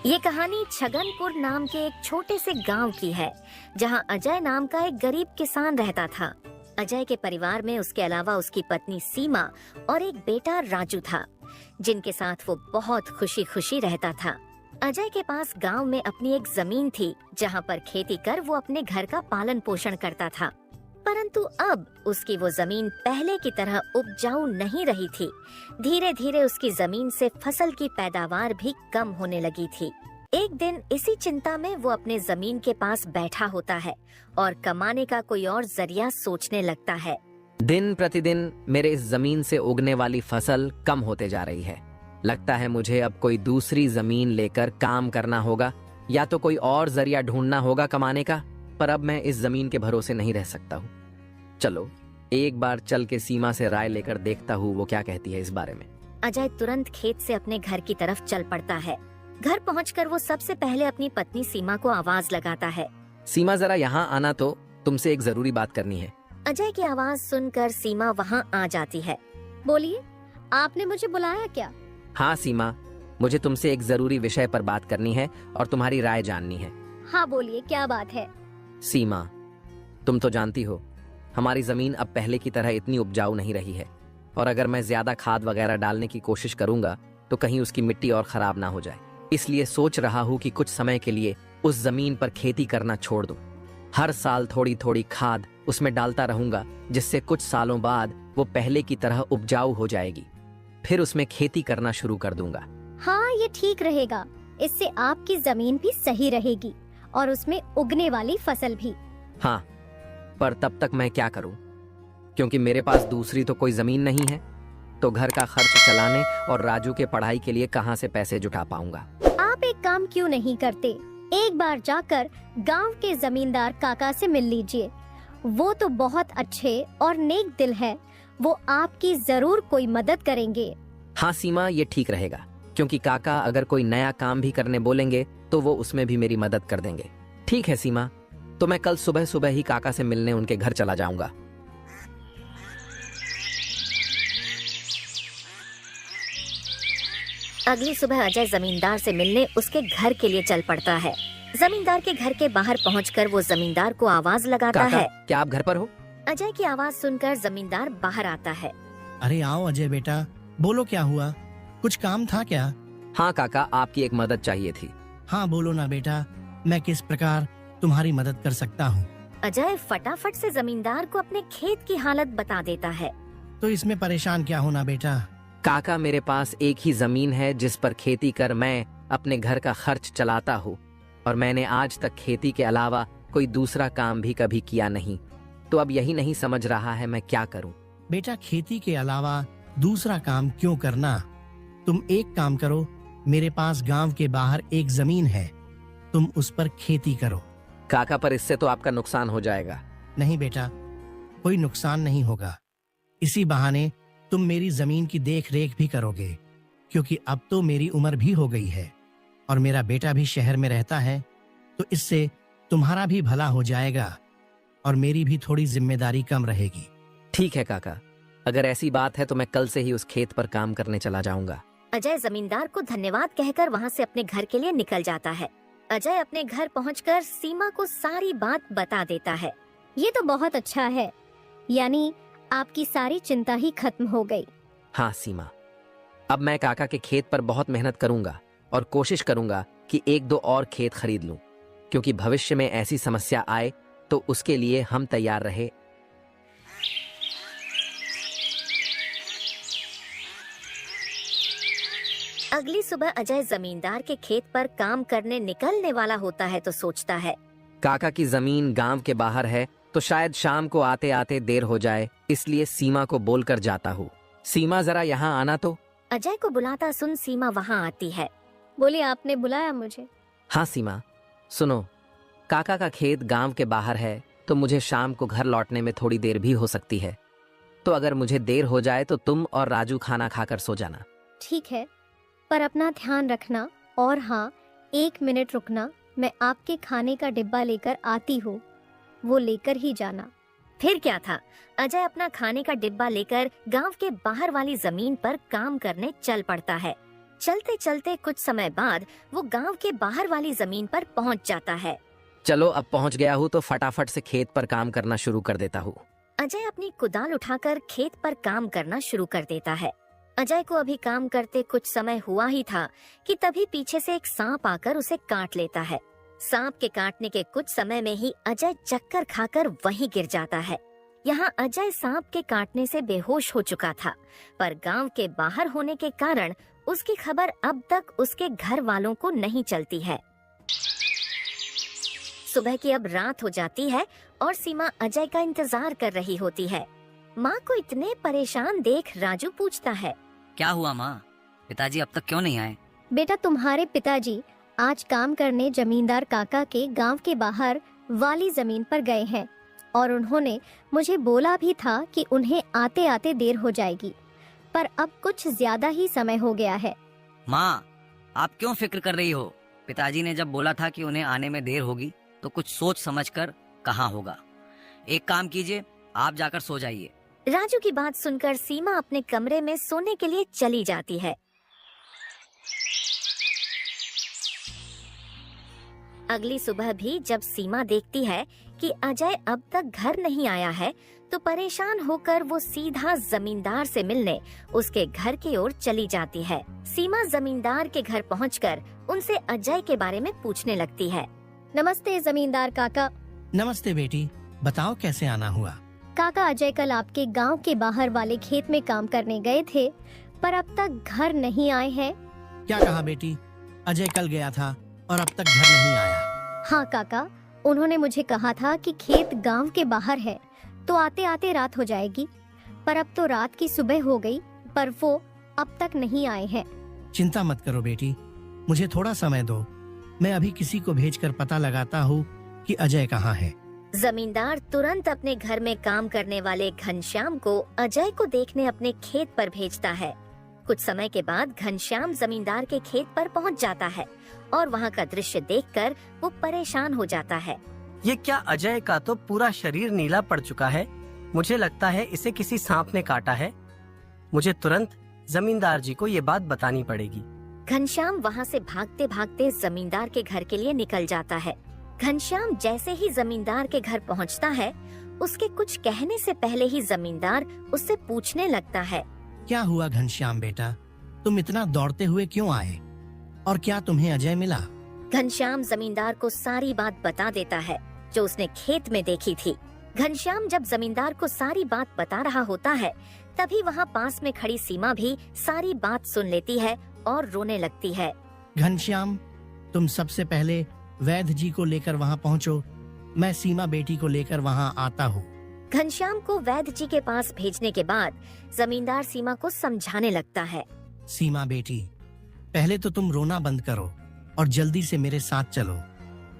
ये कहानी छगनपुर नाम के एक छोटे से गांव की है, जहां अजय नाम का एक गरीब किसान रहता था। अजय के परिवार में उसके अलावा उसकी पत्नी सीमा और एक बेटा राजू था, जिनके साथ वो बहुत खुशी खुशी रहता था। अजय के पास गांव में अपनी एक जमीन थी, जहां पर खेती कर वो अपने घर का पालन पोषण करता था। परंतु अब उसकी वो जमीन पहले की तरह उपजाऊ नहीं रही थी। धीरे धीरे उसकी जमीन से फसल की पैदावार भी कम होने लगी थी। एक दिन इसी चिंता में वो अपने जमीन के पास बैठा होता है और कमाने का कोई और जरिया सोचने लगता है। दिन प्रतिदिन मेरे इस जमीन से उगने वाली फसल कम होते जा रही है। लगता है मुझे अब कोई दूसरी जमीन लेकर काम करना होगा, या तो कोई और जरिया ढूंढना होगा कमाने का। पर अब मैं इस जमीन के भरोसे नहीं रह सकता हूँ। चलो एक बार चल के सीमा से राय लेकर देखता हूँ वो क्या कहती है इस बारे में। अजय तुरंत खेत से अपने घर की तरफ चल पड़ता है। घर पहुंचकर वो सबसे पहले अपनी पत्नी सीमा को आवाज लगाता है। सीमा जरा यहाँ आना, तो तुमसे एक जरूरी बात करनी है। अजय की आवाज सुनकर सीमा वहाँ आ जाती है। बोलिए, आपने मुझे बुलाया क्या? हाँ सीमा, मुझे तुमसे एक जरूरी विषय पर बात करनी है और तुम्हारी राय जाननी है। हाँ बोलिए, क्या बात है? सीमा, तुम तो जानती हो हमारी जमीन अब पहले की तरह इतनी उपजाऊ नहीं रही है, और अगर मैं ज्यादा खाद वगैरह डालने की कोशिश करूंगा तो कहीं उसकी मिट्टी और खराब ना हो जाए। इसलिए सोच रहा हूँ कि कुछ समय के लिए उस जमीन पर खेती करना छोड़ दूं। हर साल थोड़ी थोड़ी खाद उसमें डालता रहूंगा, जिससे कुछ सालों बाद वो पहले की तरह उपजाऊ हो जाएगी। फिर उसमें खेती करना शुरू कर दूंगा। हाँ, ये ठीक रहेगा। इससे आपकी जमीन भी सही रहेगी और उसमें उगने वाली फसल भी। हाँ, पर तब तक मैं क्या करूं? क्योंकि मेरे पास दूसरी तो कोई जमीन नहीं है, तो घर का खर्च चलाने और राजू के पढ़ाई के लिए कहां से पैसे जुटा पाऊंगा? आप एक काम क्यों नहीं करते, एक बार जाकर गांव के जमींदार काका से मिल लीजिए। वो तो बहुत अच्छे और नेक दिल है, वो आपकी जरूर कोई मदद करेंगे। हाँ सीमा, ये ठीक रहेगा, क्योंकि काका अगर कोई नया काम भी करने बोलेंगे तो वो उसमें भी मेरी मदद कर देंगे। ठीक है सीमा, तो मैं कल सुबह सुबह ही काका से मिलने उनके घर चला जाऊंगा। अगली सुबह अजय जमींदार से मिलने उसके घर के लिए चल पड़ता है। जमींदार के घर के बाहर पहुंचकर वो जमींदार को आवाज लगाता काका, है। क्या आप घर पर हो? अजय की आवाज सुनकर जमींदार बाहर आता है। अरे आओ अजय बेटा, बोलो क्या हुआ? कुछ काम था क्या? हाँ काका, आपकी एक मदद चाहिए थी। हाँ बोलो ना बेटा, मैं किस प्रकार तुम्हारी मदद कर सकता हूँ? अजय फटाफट से जमींदार को अपने खेत की हालत बता देता है। तो इसमें परेशान क्या होना बेटा? काका, मेरे पास एक ही जमीन है जिस पर खेती कर मैं अपने घर का खर्च चलाता हूँ, और मैंने आज तक खेती के अलावा कोई दूसरा काम भी कभी किया नहीं। तो अब यही नहीं समझ रहा है मैं क्या करूँ। बेटा, खेती के अलावा दूसरा काम क्यों करना? तुम एक काम करो, मेरे पास गांव के बाहर एक जमीन है, तुम उस पर खेती करो। काका, पर इससे तो आपका नुकसान हो जाएगा। नहीं बेटा, कोई नुकसान नहीं होगा। इसी बहाने तुम मेरी जमीन की देख रेख भी करोगे, क्योंकि अब तो मेरी उम्र भी हो गई है और मेरा बेटा भी शहर में रहता है। तो इससे तुम्हारा भी भला हो जाएगा और मेरी भी थोड़ी जिम्मेदारी कम रहेगी। ठीक है काका, अगर ऐसी बात है तो मैं कल से ही उस खेत पर काम करने चला जाऊंगा। अजय जमींदार को धन्यवाद कहकर वहाँ से अपने घर के लिए निकल जाता है। अजय अपने घर पहुंचकर सीमा को सारी बात बता देता है। ये तो बहुत अच्छा है, यानी आपकी सारी चिंता ही खत्म हो गई। हाँ सीमा, अब मैं काका के खेत पर बहुत मेहनत करूंगा और कोशिश करूंगा कि एक दो और खेत खरीद लूं, क्योंकि भविष्य में ऐसी समस्या आए तो उसके लिए हम तैयार रहे। अगली सुबह अजय जमींदार के खेत पर काम करने निकलने वाला होता है तो सोचता है, काका की जमीन गांव के बाहर है, तो शायद शाम को आते आते देर हो जाए, इसलिए सीमा को बोलकर जाता हूँ। सीमा, जरा यहाँ आना तो। अजय को बुलाता सुन सीमा वहाँ आती है। बोले, आपने बुलाया मुझे? हाँ सीमा, सुनो, काका का खेत गांव के बाहर है, तो मुझे शाम को घर लौटने में थोड़ी देर भी हो सकती है। तो अगर मुझे देर हो जाए तो तुम और राजू खाना खाकर सो जाना। ठीक है, पर अपना ध्यान रखना। और हाँ, 1 मिनट रुकना, मैं आपके खाने का डिब्बा लेकर आती हूँ, वो लेकर ही जाना। फिर क्या था, अजय अपना खाने का डिब्बा लेकर गांव के बाहर वाली जमीन पर काम करने चल पड़ता है। चलते चलते कुछ समय बाद वो गांव के बाहर वाली जमीन पर पहुंच जाता है। चलो अब पहुंच गया हूँ तो फटाफट से खेत पर काम करना शुरू कर देता हूँ। अजय अपनी कुदाल उठाकर खेत पर काम करना शुरू कर देता है। अजय को अभी काम करते कुछ समय हुआ ही था कि तभी पीछे से एक सांप आकर उसे काट लेता है। सांप के काटने के कुछ समय में ही अजय चक्कर खाकर वहीं गिर जाता है। यहाँ अजय सांप के काटने से बेहोश हो चुका था, पर गांव के बाहर होने के कारण उसकी खबर अब तक उसके घर वालों को नहीं चलती है। सुबह की अब रात हो जाती है और सीमा अजय का इंतजार कर रही होती है। माँ को इतने परेशान देख राजू पूछता है, क्या हुआ माँ? पिताजी अब तक क्यों नहीं आए? बेटा, तुम्हारे पिताजी आज काम करने जमींदार काका के गांव के बाहर वाली जमीन पर गए हैं और उन्होंने मुझे बोला भी था कि उन्हें आते आते देर हो जाएगी, पर अब कुछ ज्यादा ही समय हो गया है। माँ, आप क्यों फिक्र कर रही हो? पिताजी ने जब बोला था कि उन्हें आने में देर होगी तो कुछ सोच समझकर कहा होगा। एक काम कीजिए, आप जाकर सो जाइए। राजू की बात सुनकर सीमा अपने कमरे में सोने के लिए चली जाती है। अगली सुबह भी जब सीमा देखती है कि अजय अब तक घर नहीं आया है, तो परेशान होकर वो सीधा जमींदार से मिलने उसके घर की ओर चली जाती है। सीमा जमींदार के घर पहुंचकर उनसे अजय के बारे में पूछने लगती है। नमस्ते जमींदार काका। नमस्ते बेटी, बताओ कैसे आना हुआ? काका, अजय कल आपके गांव के बाहर वाले खेत में काम करने गए थे, पर अब तक घर नहीं आए हैं। क्या कहा बेटी? अजय कल गया था और अब तक घर नहीं आया? हाँ काका, उन्होंने मुझे कहा था कि खेत गांव के बाहर है तो आते आते रात हो जाएगी, पर अब तो रात की सुबह हो गई, पर वो अब तक नहीं आए हैं। चिंता मत करो बेटी, मुझे थोड़ा समय दो, मैं अभी किसी को भेजकर पता लगाता हूँ कि अजय कहाँ है। जमींदार तुरंत अपने घर में काम करने वाले घनश्याम को अजय को देखने अपने खेत पर भेजता है। कुछ समय के बाद घनश्याम जमींदार के खेत पर पहुंच जाता है और वहां का दृश्य देखकर वो परेशान हो जाता है। ये क्या, अजय का तो पूरा शरीर नीला पड़ चुका है। मुझे लगता है इसे किसी सांप ने काटा है। मुझे तुरंत जमींदार जी को ये बात बतानी पड़ेगी। घनश्याम वहां से भागते भागते जमींदार के घर के लिए निकल जाता है। घनश्याम जैसे ही जमींदार के घर पहुंचता है, उसके कुछ कहने से पहले ही जमींदार उससे पूछने लगता है। क्या हुआ घनश्याम बेटा, तुम इतना दौड़ते हुए क्यों आए और क्या तुम्हें अजय मिला? घनश्याम जमींदार को सारी बात बता देता है जो उसने खेत में देखी थी। घनश्याम जब जमींदार को सारी बात बता रहा होता है, तभी वहाँ पास में खड़ी सीमा भी सारी बात सुन लेती है और रोने लगती है। घनश्याम, तुम सबसे पहले वैद्य जी को लेकर वहाँ पहुँचो, मैं सीमा बेटी को लेकर वहाँ आता हूँ। घनश्याम को वैद्य जी के पास भेजने के बाद जमींदार सीमा को समझाने लगता है। सीमा बेटी, पहले तो तुम रोना बंद करो और जल्दी से मेरे साथ चलो,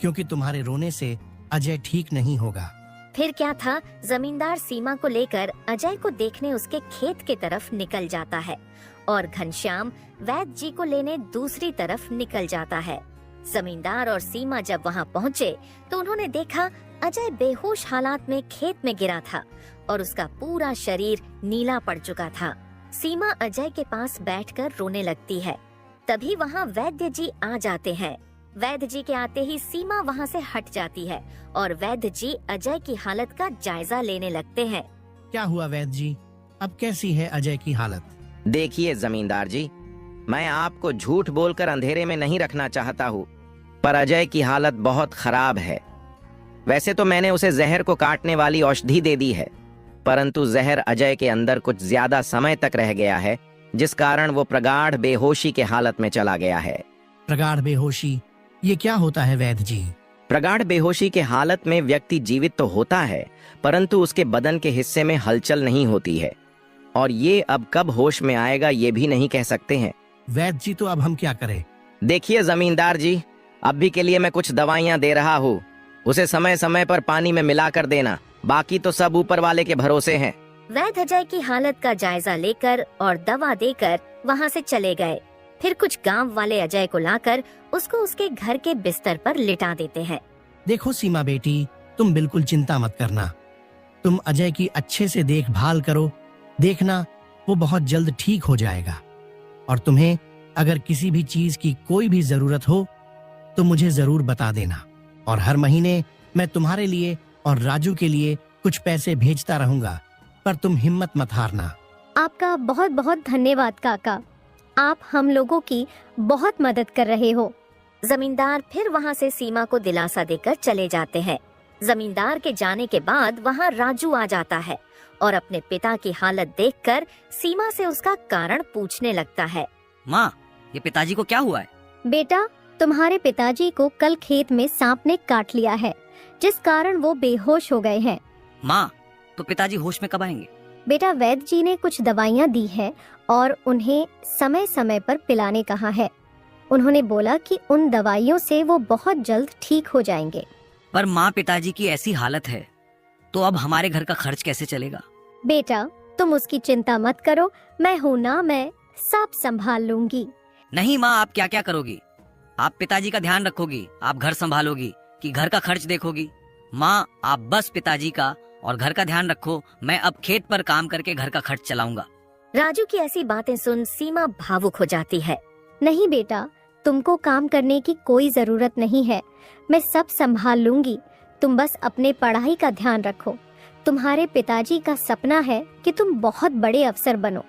क्योंकि तुम्हारे रोने से अजय ठीक नहीं होगा। फिर क्या था, जमींदार सीमा को लेकर अजय को देखने उसके खेत की तरफ निकल जाता है और घनश्याम वैद्य जी को लेने दूसरी तरफ निकल जाता है। जमींदार और सीमा जब वहां पहुंचे तो उन्होंने देखा अजय बेहोश हालात में खेत में गिरा था और उसका पूरा शरीर नीला पड़ चुका था। सीमा अजय के पास बैठकर रोने लगती है। तभी वहां वैद्य जी आ जाते हैं। वैद्य जी के आते ही सीमा वहां से हट जाती है और वैद्य जी अजय की हालत का जायजा लेने लगते हैं। क्या हुआ वैद्य जी, अब कैसी है अजय की हालत? देखिए जमींदार जी, मैं आपको झूठ बोलकर अंधेरे में नहीं रखना चाहता हूँ, पर अजय की हालत बहुत खराब है। वैसे तो मैंने उसे जहर को काटने वाली औषधि दे दी है, परंतु जहर अजय के अंदर कुछ ज्यादा समय तक रह गया है, जिस कारण वो प्रगाढ़ बेहोशी के हालत में चला गया है। प्रगाढ़ बेहोशी, ये क्या होता है वैद्य जी? प्रगाढ़ बेहोशी के हालत में व्यक्ति जीवित तो होता है, परंतु उसके बदन के हिस्से में हलचल नहीं होती है, और ये अब कब होश में आएगा ये भी नहीं कह सकते हैं। वैद्य जी, तो अब हम क्या करें? देखिए जमींदार जी, अभी के लिए मैं कुछ दवाइयाँ दे रहा हूँ, उसे समय समय पर पानी में मिलाकर देना, बाकी तो सब ऊपर वाले के भरोसे हैं। वैद्य अजय की हालत का जायजा लेकर और दवा देकर वहां से चले गए। फिर कुछ गांव वाले अजय को लाकर उसको उसके घर के बिस्तर पर लिटा देते हैं। देखो सीमा बेटी, तुम बिल्कुल चिंता मत करना, तुम अजय की अच्छे से देखभाल करो, देखना वो बहुत जल्द ठीक हो जाएगा और तुम्हें अगर किसी भी चीज की कोई भी जरूरत हो तो मुझे जरूर बता देना, और हर महीने मैं तुम्हारे लिए और राजू के लिए कुछ पैसे भेजता रहूंगा, पर तुम हिम्मत मत हारना। आपका बहुत बहुत धन्यवाद काका, आप हम लोगों की बहुत मदद कर रहे हो। जमींदार फिर वहाँ से सीमा को दिलासा देकर चले जाते हैं। जमींदार के जाने के बाद वहाँ राजू आ जाता है और अपने पिता की हालत देखकर सीमा से उसका कारण पूछने लगता है। माँ, ये पिताजी को क्या हुआ है? बेटा, तुम्हारे पिताजी को कल खेत में सांप ने काट लिया है, जिस कारण वो बेहोश हो गए हैं। माँ, तो पिताजी होश में कब आएंगे? बेटा, वैद्य जी ने कुछ दवाइयाँ दी है और उन्हें समय समय पर पिलाने कहा है। उन्होंने बोला कि उन दवाइयों से वो बहुत जल्द ठीक हो जाएंगे। पर माँ, पिताजी की ऐसी हालत है तो अब हमारे घर का खर्च कैसे चलेगा? बेटा, तुम उसकी चिंता मत करो, मैं हूँ ना, मैं सब संभाल लूंगी। नहीं माँ, आप क्या क्या करोगी? आप पिताजी का ध्यान रखोगी, आप घर संभालोगी कि घर का खर्च देखोगी? माँ, आप बस पिताजी का और घर का ध्यान रखो, मैं अब खेत पर काम करके घर का खर्च चलाऊंगा। राजू की ऐसी बातें सुन सीमा भावुक हो जाती है। नहीं बेटा, तुमको काम करने की कोई जरूरत नहीं है, मैं सब संभाल लूंगी। तुम बस अपने पढ़ाई का ध्यान रखो। तुम्हारे पिताजी का सपना है कि तुम बहुत बड़े अफसर बनो,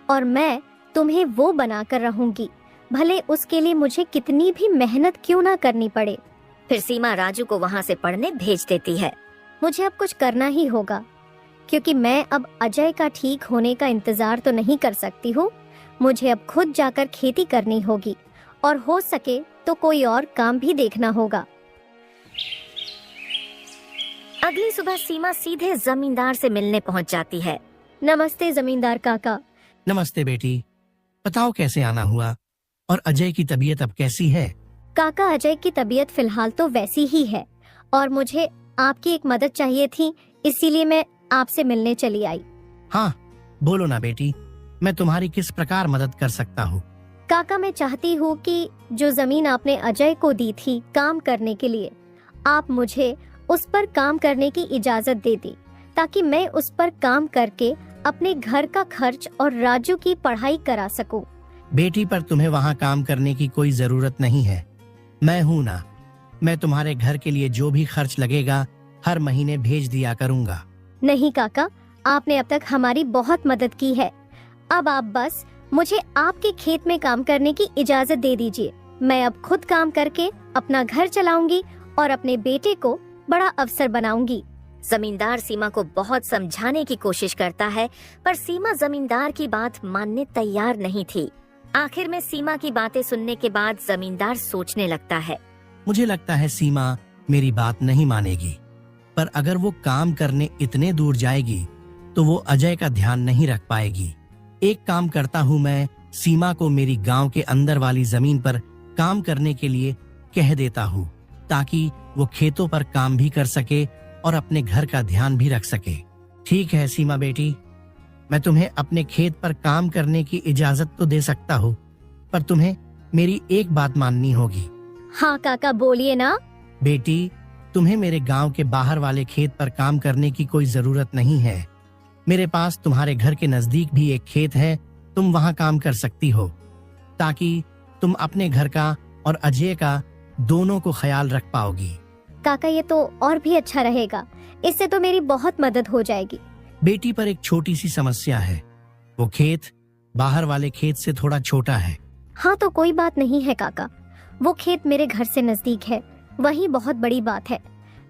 और मैं तुम्हें वो बनाकर रहूंगी, भले उसके लिए मुझे कितनी भी मेहनत क्यों ना करनी पड़े। फिर सीमा राजू को वहाँ से पढ़ने भेज देती है। मुझे अब कुछ करना ही होगा, क्योंकि मैं अब अजय का ठीक होने का इंतजार तो नहीं कर सकती हूँ। मुझे अब खुद जाकर खेती करनी होगी, और हो सके तो कोई और काम भी देखना होगा। अगली सुबह सीमा सीधे जमींदार से मिलने पहुँच जाती है। नमस्ते जमींदार काका। नमस्ते बेटी, बताओ कैसे आना हुआ, और अजय की तबीयत अब कैसी है? काका, अजय की तबीयत फिलहाल तो वैसी ही है, और मुझे आपकी एक मदद चाहिए थी, इसीलिए मैं आपसे मिलने चली आई। हाँ, बोलो ना बेटी, मैं तुम्हारी किस प्रकार मदद कर सकता हूँ? काका, मैं चाहती हूँ कि जो जमीन आपने अजय को दी थी काम करने के लिए, आप मुझे उस पर काम करने की इजाजत दे दी, ताकि मैं उस पर काम करके अपने घर का खर्च और राजू की पढ़ाई करा सकूं। बेटी, पर तुम्हें वहाँ काम करने की कोई जरूरत नहीं है, मैं हूँ ना। मैं तुम्हारे घर के लिए जो भी खर्च लगेगा हर महीने भेज दिया करूँगा। नहीं काका, आपने अब तक हमारी बहुत मदद की है। अब आप बस मुझे आपके खेत में काम करने की इजाजत दे दीजिए। मैं अब खुद काम करके अपना घर चलाऊंगी और अपने बेटे को बड़ा अफसर बनाऊंगी। जमींदार सीमा को बहुत समझाने की कोशिश करता है, पर सीमा जमींदार की बात मानने तैयार नहीं थी। आखिर में सीमा की बातें सुनने के बाद जमींदार सोचने लगता है। मुझे लगता है सीमा मेरी बात नहीं मानेगी, पर अगर वो काम करने इतने दूर जाएगी तो वो अजय का ध्यान नहीं रख पाएगी। एक काम करता हूँ, मैं सीमा को मेरी गांव के अंदर वाली जमीन पर काम करने के लिए कह देता हूँ, ताकि वो खेतों पर काम भी कर सके और अपने घर का ध्यान भी रख सके। ठीक है सीमा बेटी, मैं तुम्हें अपने खेत पर काम करने की इजाजत तो दे सकता हूँ, पर तुम्हें मेरी एक बात माननी होगी। हाँ काका, बोलिए ना। बेटी, तुम्हें मेरे गांव के बाहर वाले खेत पर काम करने की कोई जरूरत नहीं है। मेरे पास तुम्हारे घर के नजदीक भी एक खेत है, तुम वहां काम कर सकती हो, ताकि तुम अपने घर का और अजय का दोनों को ख्याल रख पाओगी। काका, ये तो और भी अच्छा रहेगा, इससे तो मेरी बहुत मदद हो जाएगी। बेटी, पर एक छोटी सी समस्या है, वो खेत बाहर वाले खेत से थोड़ा छोटा है। हाँ तो कोई बात नहीं है काका, वो खेत मेरे घर से नजदीक है, वही बहुत बड़ी बात है।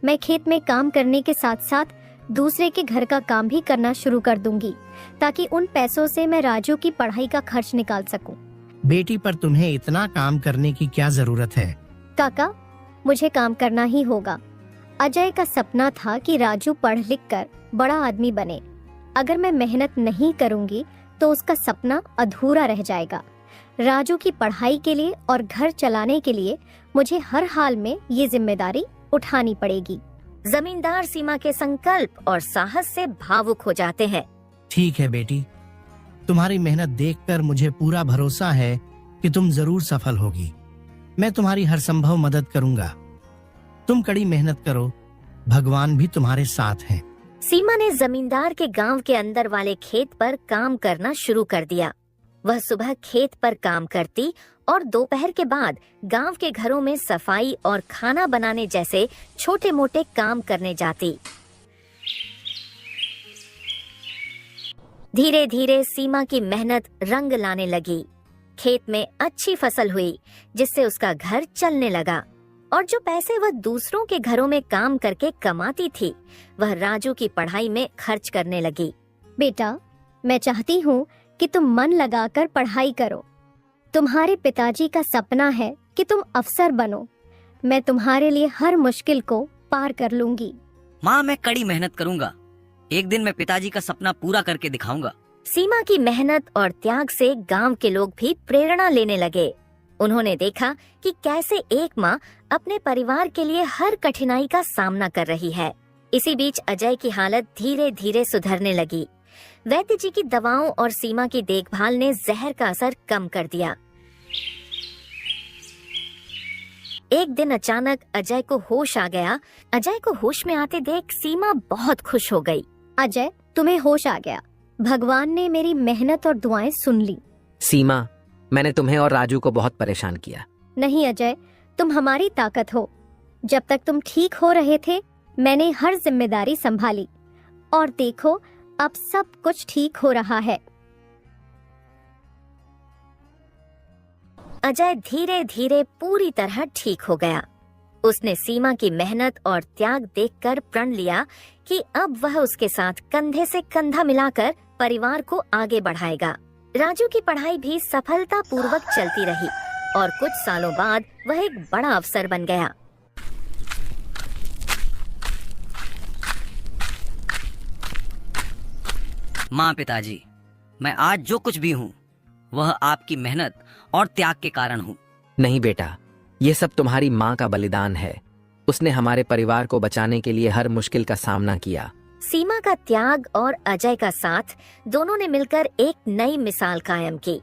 मैं खेत में काम करने के साथ साथ दूसरे के घर का काम भी करना शुरू कर दूंगी, ताकि उन पैसों से मैं राजू की पढ़ाई का खर्च निकाल सकूं। बेटी, पर तुम्हें इतना काम करने की क्या जरूरत है? काका, मुझे काम करना ही होगा। अजय का सपना था कि राजू पढ़ लिख कर बड़ा आदमी बने। अगर मैं मेहनत नहीं करूंगी तो उसका सपना अधूरा रह जाएगा। राजू की पढ़ाई के लिए और घर चलाने के लिए मुझे हर हाल में ये जिम्मेदारी उठानी पड़ेगी। जमींदार सीमा के संकल्प और साहस से भावुक हो जाते हैं। ठीक है बेटी, तुम्हारी मेहनत देखकर मुझे पूरा भरोसा है कि तुम जरूर सफल होगी। मैं तुम्हारी हर संभव मदद करूंगा। तुम कड़ी मेहनत करो, भगवान भी तुम्हारे साथ हैं। सीमा ने जमींदार के गांव के अंदर वाले खेत पर काम करना शुरू कर दिया। वह सुबह खेत पर काम करती और दोपहर के बाद गांव के घरों में सफाई और खाना बनाने जैसे छोटे मोटे काम करने जाती। धीरे धीरे सीमा की मेहनत रंग लाने लगी। खेत में अच्छी फसल हुई, जिससे उसका घर चलने लगा और जो पैसे वह दूसरों के घरों में काम करके कमाती थी, वह राजू की पढ़ाई में खर्च करने लगी। बेटा, मैं चाहती हूँ कि तुम मन लगाकर पढ़ाई करो। तुम्हारे पिताजी का सपना है कि तुम अफसर बनो। मैं तुम्हारे लिए हर मुश्किल को पार कर लूंगी। माँ, मैं कड़ी मेहनत करूंगा। एक दिन मैं पिताजी का सपना पूरा करके दिखाऊंगा। सीमा की मेहनत और त्याग से गांव के लोग भी प्रेरणा लेने लगे। उन्होंने देखा कि कैसे एक माँ अपने परिवार के लिए हर कठिनाई का सामना कर रही है। इसी बीच अजय की हालत धीरे धीरे सुधरने लगी। वैद्य जी की दवाओं और सीमा की देखभाल ने जहर का असर कम कर दिया। एक दिन अचानक अजय को होश आ गया। अजय को होश में आते देख सीमा बहुत खुश हो गई। अजय, तुम्हें होश आ गया। भगवान ने मेरी मेहनत और दुआएं सुन ली। सीमा, मैंने तुम्हें और राजू को बहुत परेशान किया। नहीं अजय, तुम हमारी ताकत हो। जब तक तुम ठीक हो रहे थे, मैंने हर जिम्मेदारी संभाली और देखो, अब सब कुछ ठीक हो रहा है। अजय धीरे धीरे पूरी तरह ठीक हो गया। उसने सीमा की मेहनत और त्याग देखकर प्रण लिया कि अब वह उसके साथ कंधे से कंधा मिलाकर परिवार को आगे बढ़ाएगा। राजू की पढ़ाई भी सफलतापूर्वक चलती रही और कुछ सालों बाद वह एक बड़ा अफसर बन गया। माँ, पिताजी, मैं आज जो कुछ भी हूँ वह आपकी मेहनत और त्याग के कारण हूँ। नहीं बेटा, ये सब तुम्हारी माँ का बलिदान है। उसने हमारे परिवार को बचाने के लिए हर मुश्किल का सामना किया। सीमा का त्याग और अजय का साथ, दोनों ने मिलकर एक नई मिसाल कायम की।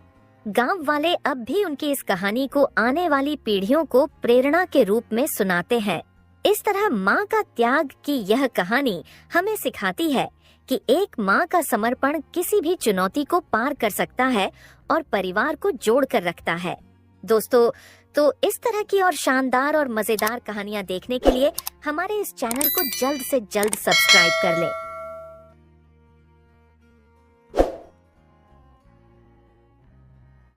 गांव वाले अब भी उनकी इस कहानी को आने वाली पीढ़ियों को प्रेरणा के रूप में सुनाते हैं। इस तरह माँ का त्याग की यह कहानी हमें सिखाती है कि एक माँ का समर्पण किसी भी चुनौती को पार कर सकता है और परिवार को जोड़ कर रखता है। दोस्तों, तो इस तरह की और शानदार और मजेदार कहानियाँ देखने के लिए हमारे इस चैनल को जल्द से जल्द सब्सक्राइब कर लें।